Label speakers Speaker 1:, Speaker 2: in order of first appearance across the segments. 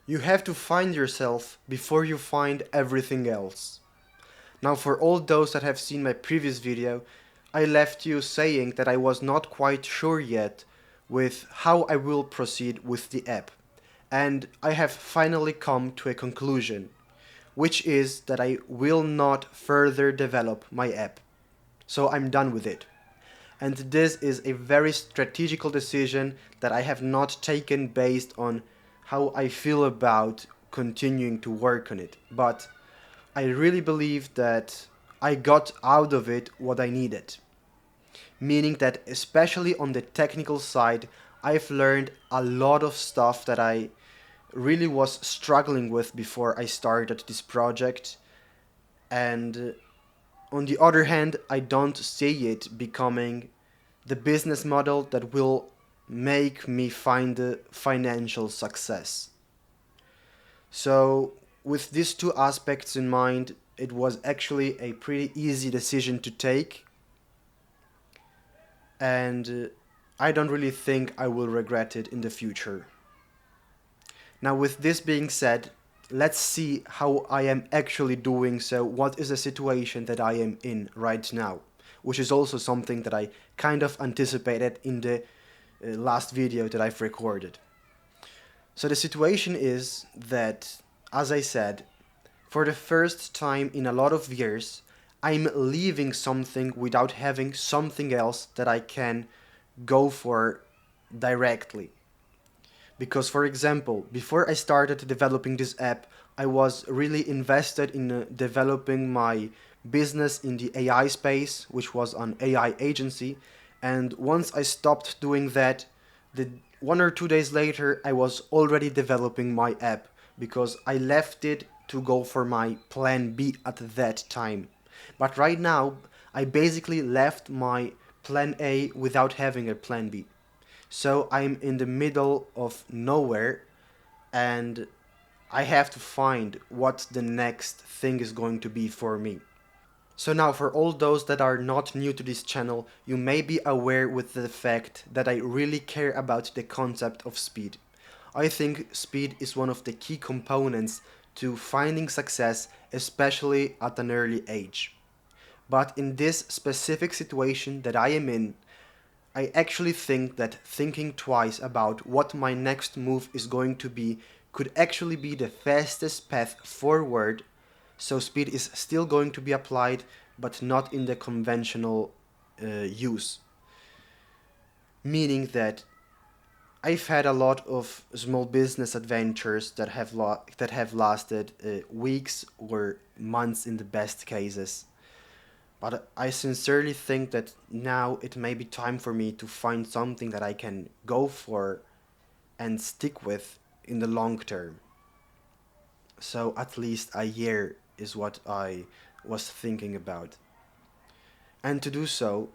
Speaker 1: You have to find yourself before you find everything else. Now, for all those that have seen my previous video, I left you saying that I was not quite sure yet with how I will proceed with the app. And I have finally come to a conclusion, which is that I will not further develop my app. So I'm done with it. And this is a very strategical decision that I have not taken based on how I feel about continuing to work on it. But I really believe that I got out of it what I needed. Meaning that, especially on the technical side, I've learned a lot of stuff that I really was struggling with before I started this project. And on the other hand, I don't see it becoming the business model that will make me find the financial success. So, with these two aspects in mind, it was actually a pretty easy decision to take, and I don't really think I will regret it in the future. Now, with this being said, let's see how I am actually doing. So, what is the situation that I am in right now? Which is also something that I kind of anticipated in the last video that I've recorded. So, the situation is that, as I said, for the first time in a lot of years, I'm leaving something without having something else that I can go for directly. Because, for example, before I started developing this app, I was really invested in developing my business in the AI space, which was an AI agency. And once I stopped doing that, 1 or 2 days later, I was already developing my app because I left it to go for my plan B at that time. But right now, I basically left my plan A without having a plan B. So I'm in the middle of nowhere and I have to find what the next thing is going to be for me. So now, for all those that are not new to this channel, you may be aware with the fact that I really care about the concept of speed. I think speed is one of the key components to finding success, especially at an early age. But in this specific situation that I am in, I actually think that thinking twice about what my next move is going to be could actually be the fastest path forward. So speed is still going to be applied, but not in the conventional use. Meaning that I've had a lot of small business adventures that have lasted weeks or months in the best cases. But I sincerely think that now it may be time for me to find something that I can go for and stick with in the long term. So at least a year is what I was thinking about. And to do so,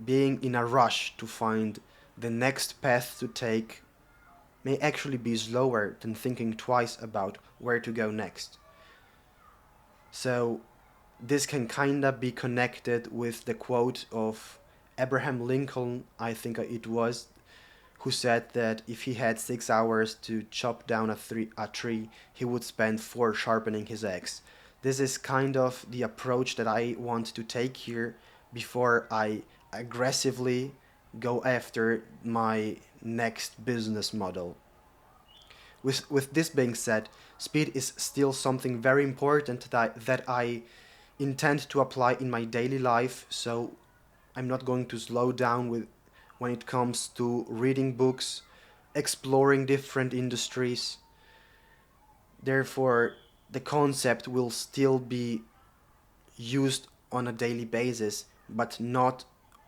Speaker 1: being in a rush to find the next path to take may actually be slower than thinking twice about where to go next. So this can kinda be connected with the quote of Abraham Lincoln, I think it was, who said that if he had 6 hours to chop down a tree, he would spend four sharpening his axe. This is kind of the approach that I want to take here before I aggressively go after my next business model. With this being said, speed is still something very important that I intend to apply in my daily life, so I'm not going to slow down when it comes to reading books, exploring different industries. Therefore, the concept will still be used on a daily basis, but not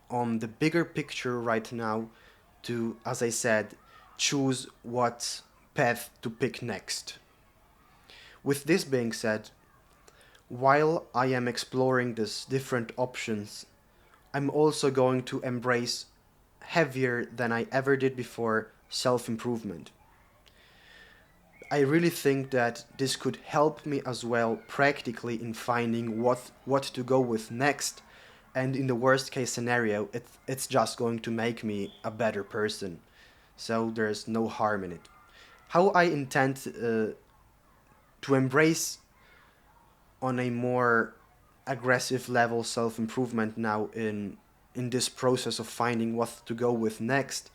Speaker 1: on the bigger picture right now to, as I said, choose what path to pick next. With this being said, while I am exploring these different options, I'm also going to embrace heavier than I ever did before self-improvement. I really think that this could help me as well practically in finding what to go with next, and in the worst case scenario, it's just going to make me a better person. So there's no harm in it. How I intend to embrace on a more aggressive level self-improvement now in this process of finding what to go with next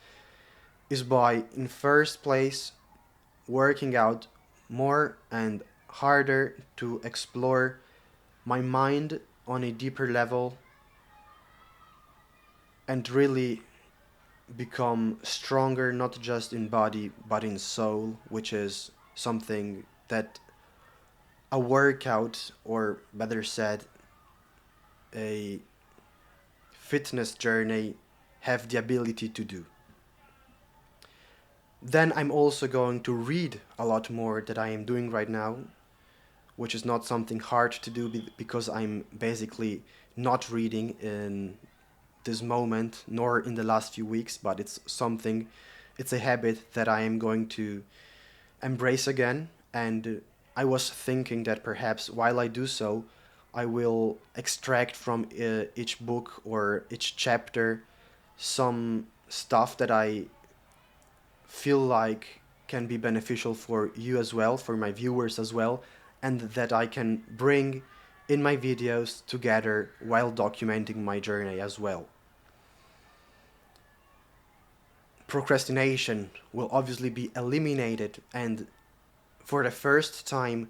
Speaker 1: is by, in first place, working out more and harder to explore my mind on a deeper level and really become stronger, not just in body but in soul, which is something that a workout, or better said, a fitness journey, have the ability to do. Then I'm also going to read a lot more that I am doing right now, which is not something hard to do because I'm basically not reading in this moment nor in the last few weeks, but it's a habit that I am going to embrace again. And I was thinking that perhaps while I do so, I will extract from each book or each chapter some stuff that I feel like can be beneficial for you as well, for my viewers as well, and that I can bring in my videos together while documenting my journey as well. Procrastination will obviously be eliminated, and for the first time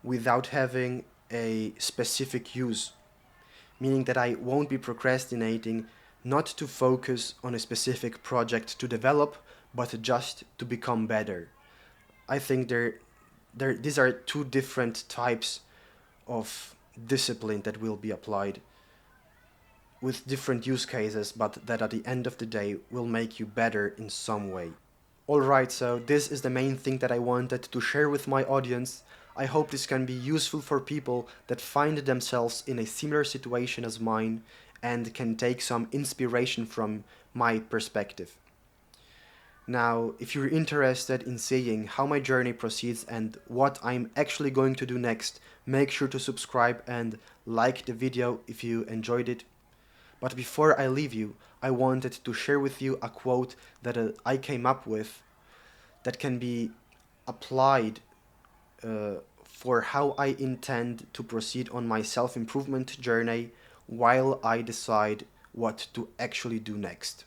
Speaker 1: without having a specific use, meaning that I won't be procrastinating not to focus on a specific project to develop, but just to become better. I think these are two different types of discipline that will be applied with different use cases, but that at the end of the day will make you better in some way. Alright, so this is the main thing that I wanted to share with my audience. I hope this can be useful for people that find themselves in a similar situation as mine and can take some inspiration from my perspective. Now, if you're interested in seeing how my journey proceeds and what I'm actually going to do next, make sure to subscribe and like the video if you enjoyed it. But before I leave you, I wanted to share with you a quote that I came up with that can be applied for how I intend to proceed on my self-improvement journey while I decide what to actually do next,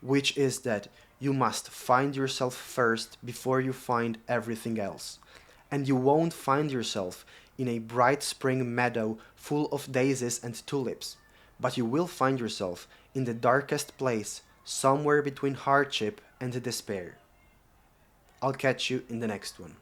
Speaker 1: which is that you must find yourself first before you find everything else. And you won't find yourself in a bright spring meadow full of daisies and tulips, but you will find yourself in the darkest place, somewhere between hardship and despair. I'll catch you in the next one.